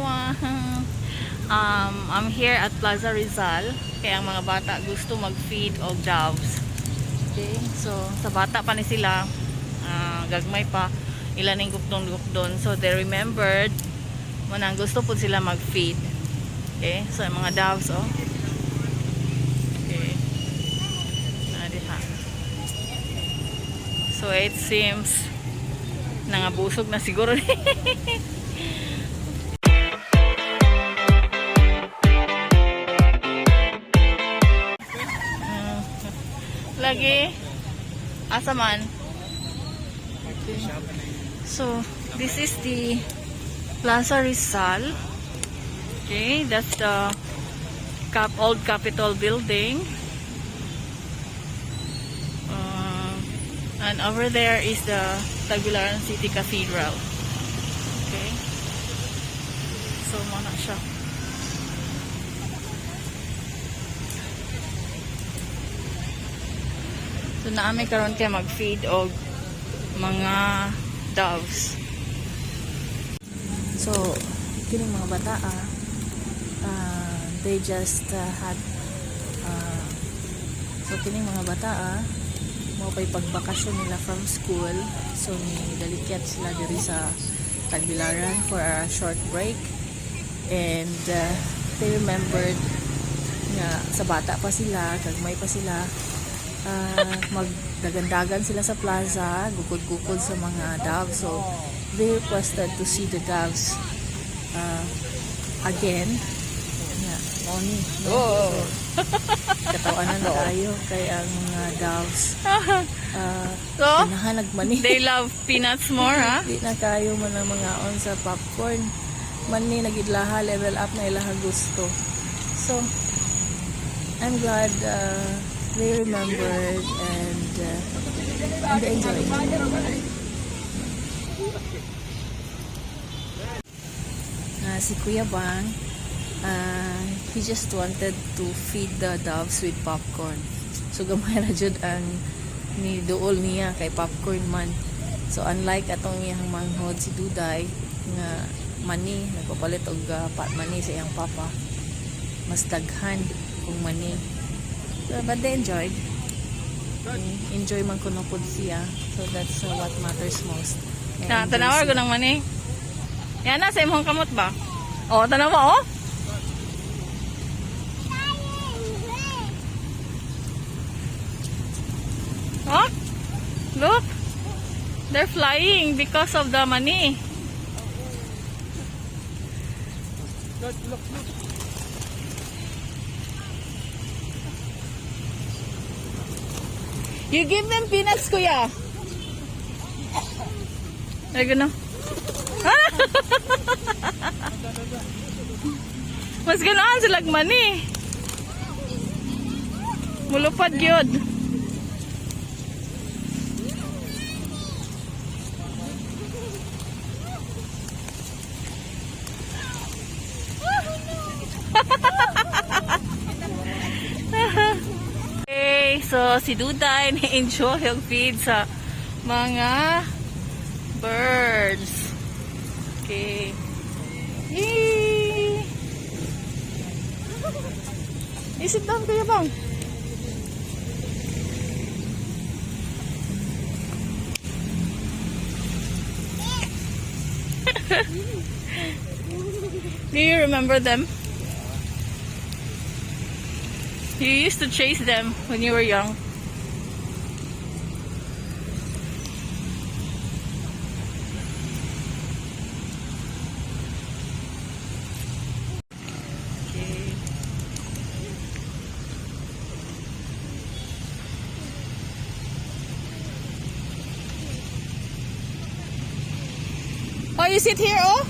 everyone. I'm here at Plaza Rizal. Kaya ang mga bata gusto mag-feed og doves. Okay, so sa bata pa ni sila, gagmay pa, ilan yung gukdon. So they remembered manang gusto po sila mag-feed. Okay, so yung mga doves, oh. Okay, nadiha. So it seems nangabusog na siguro. Lagi asaman. Okay. So this is the Plaza Rizal. Okay, that's the old Capitol building. And over there is the Tagbilaran City Cathedral. Okay. So mana siya. So naami karon kay mag-feed og mga doves. So kining mga bata they just had so kining mga bata mo pay pagbakasyon nila from school. So ni dalikyat sila diri sa Tagbilaran for a short break, and they remembered nga sa bata pa sila, gagmay pa sila, magdagandagan sila sa plaza, gukod-gukod sa mga doves. So they requested to see the doves again. Oni, no? So, katawanan na tayo kay ang mga doves. So, nagmani. They love peanuts more, ha? Di na kayo man ang mga on sa popcorn. Mani nagidlaha, level up na ilaha gusto. So, I'm glad they remembered and they enjoyed. Si Kuya Bang, he just wanted to feed the doves with popcorn. So gamay ra jud ang ni duol niya kay popcorn man. So unlike atong iyang manghod si Duday nga mani, nagpapalit og mani sa iyang papa, mas daghan kung mani. So, but they enjoyed. Enjoy man kuno pud siya. So that's what matters most. Tanawar ko ng mani. Yan na sa imong kamot ba? Oh, tanaw mo, oh. Oh, look, they're flying because of the money. Look. You give them peanuts, kuya. Ay, gano'n. Mas gano'n sila money. Mulupad yun. Okay, so si Duday na-enjoy yung feed sa mga birds. Okay. Yay! Isit down, Kuya Bang. Do you remember them? You used to chase them when you were young. Okay. Oh, you sit here, oh?